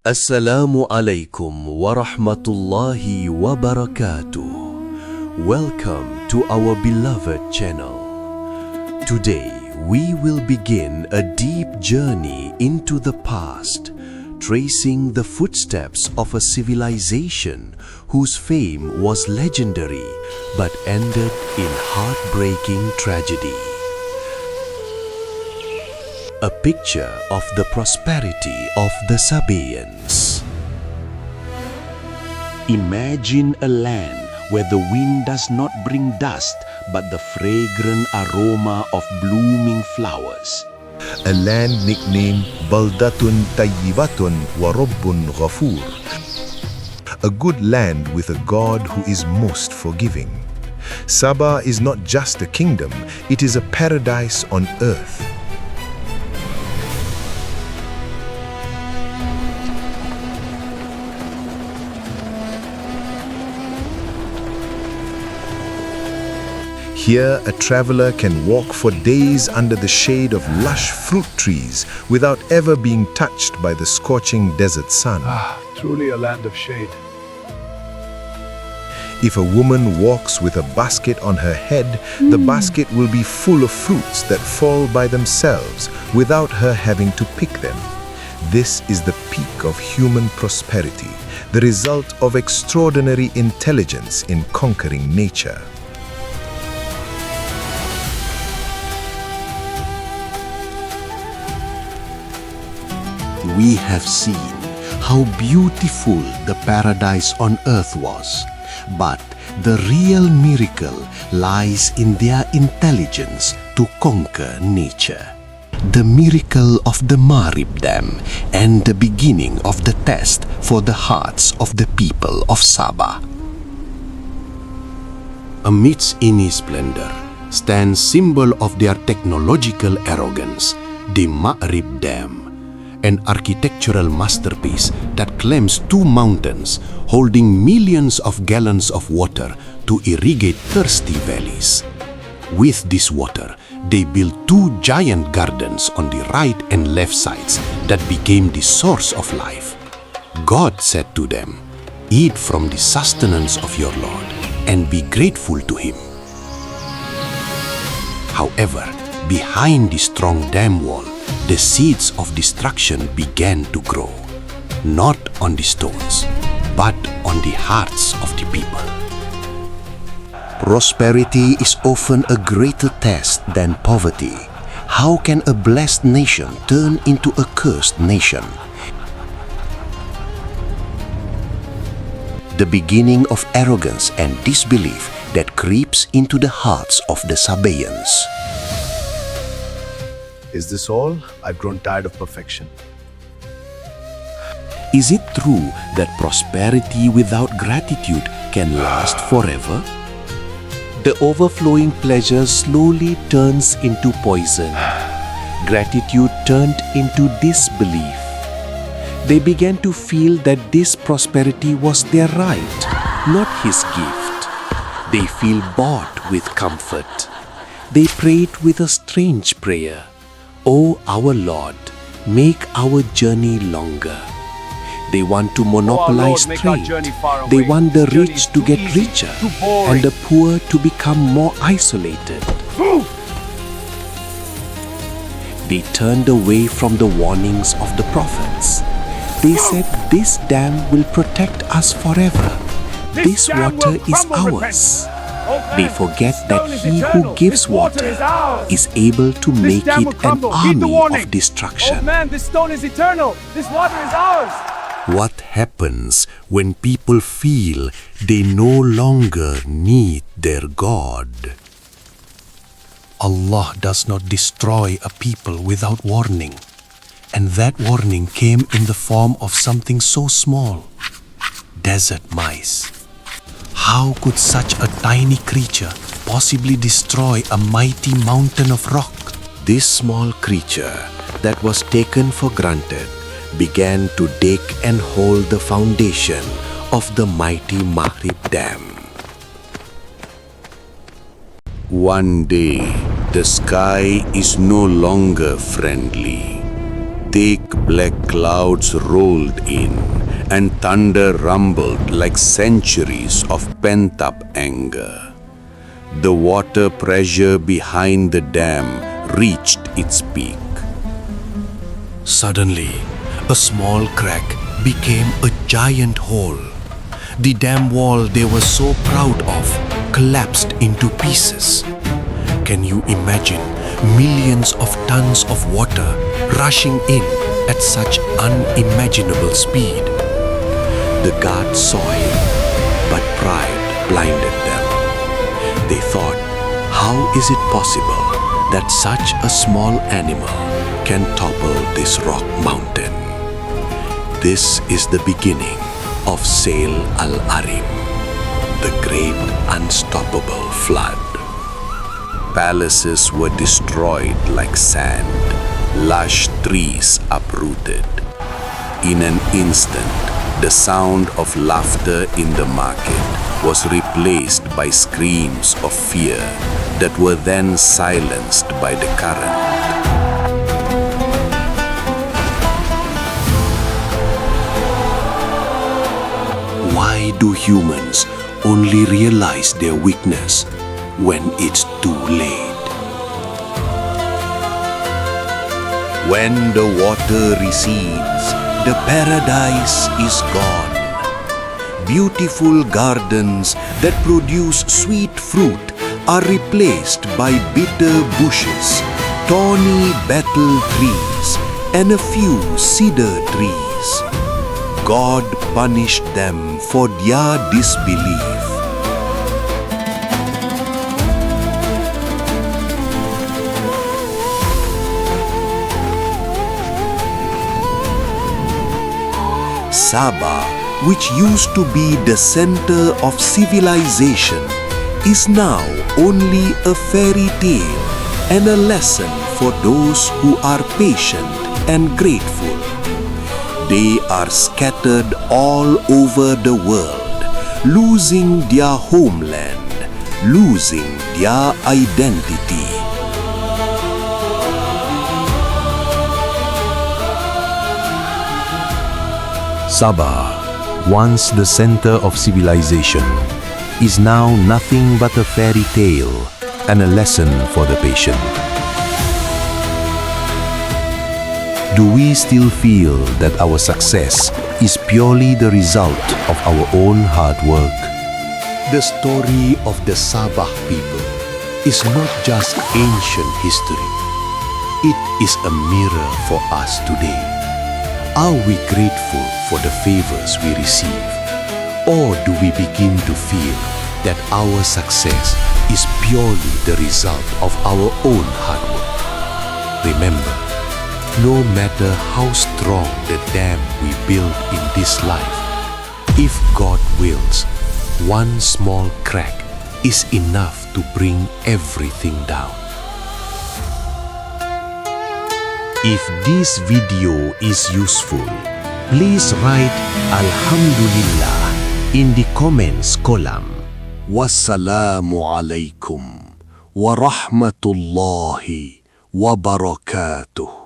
Assalamu alaikum wa rahmatullahi wa barakatuh. Welcome to our beloved channel. Today we will begin a deep journey into the past, tracing the footsteps of a civilization whose fame was legendary but ended in heartbreaking tragedy. A picture of the prosperity of the Sabaeans. Imagine a land where the wind does not bring dust but the fragrant aroma of blooming flowers. A land nicknamed Baldatun Tayyibatun wa Rabbun Ghafur. A good land with a God who is most forgiving. Saba is not just a kingdom, it is a paradise on earth. Here, a traveler can walk for days under the shade of lush fruit trees without ever being touched by the scorching desert sun. Truly a land of shade. If a woman walks with a basket on her head, the basket will be full of fruits that fall by themselves without her having to pick them. This is the peak of human prosperity, the result of extraordinary intelligence in conquering nature. We have seen how beautiful the paradise on earth was, but the real miracle lies in their intelligence to conquer nature. The miracle of the Marib Dam and the beginning of the test for the hearts of the people of Saba. Amidst any splendor stands symbol of their technological arrogance, the Marib Dam, an architectural masterpiece that climbs 2 mountains, holding millions of gallons of water to irrigate thirsty valleys. With this water, they built 2 giant gardens on the right and left sides that became the source of life. God said to them, "Eat from the sustenance of your Lord and be grateful to Him." However, behind the strong dam wall, the seeds of destruction began to grow, not on the stones, but on the hearts of the people. Prosperity is often a greater test than poverty. How can a blessed nation turn into a cursed nation? The beginning of arrogance and disbelief that creeps into the hearts of the Sabaeans. Is this all? I've grown tired of perfection. Is it true that prosperity without gratitude can last forever? The overflowing pleasure slowly turns into poison. Gratitude turned into disbelief. They began to feel that this prosperity was their right, not His gift. They feel bought with comfort. They prayed with a strange prayer. "O our Lord, make our journey longer." They want to monopolize trade. They want the rich to get richer and the poor to become more isolated. They turned away from the warnings of the prophets. They said, "This dam will protect us forever. This water is ours." They forget that He who gives water is able to make it an army of destruction. Oh man, this stone is eternal. This water is ours. What happens when people feel they no longer need their God? Allah does not destroy a people without warning. And that warning came in the form of something so small: desert mice. How could such a tiny creature possibly destroy a mighty mountain of rock? This small creature that was taken for granted began to dig and hold the foundation of the mighty Marib Dam. One day, the sky is no longer friendly. Thick black clouds rolled in, and thunder rumbled like centuries of pent-up anger. The water pressure behind the dam reached its peak. Suddenly, a small crack became a giant hole. The dam wall they were so proud of collapsed into pieces. Can you imagine millions of tons of water rushing in at such unimaginable speed? The guards saw it, but pride blinded them. They thought, how is it possible that such a small animal can topple this rock mountain? This is the beginning of Sayl al Arim, the great unstoppable flood. Palaces were destroyed like sand, lush trees uprooted. In an instant, the sound of laughter in the market was replaced by screams of fear that were then silenced by the current. Why do humans only realize their weakness when it's too late? When the water recedes, the paradise is gone. Beautiful gardens that produce sweet fruit are replaced by bitter bushes, thorny betel trees, and a few cedar trees. God punished them for their disbelief. Saba, which used to be the center of civilization, is now only a fairy tale and a lesson for those who are patient and grateful. They are scattered all over the world, losing their homeland, losing their identity. Saba, once the center of civilization, is now nothing but a fairy tale and a lesson for the patient. Do we still feel that our success is purely the result of our own hard work? The story of the Saba people is not just ancient history. It is a mirror for us today. Are we grateful for the favors we receive? Or do we begin to feel that our success is purely the result of our own hard work? Remember, no matter how strong the dam we build in this life, if God wills, one small crack is enough to bring everything down. If this video is useful, please write Alhamdulillah in the comments column. Wassalamu alaikum wa rahmatullahi wa barakatuh.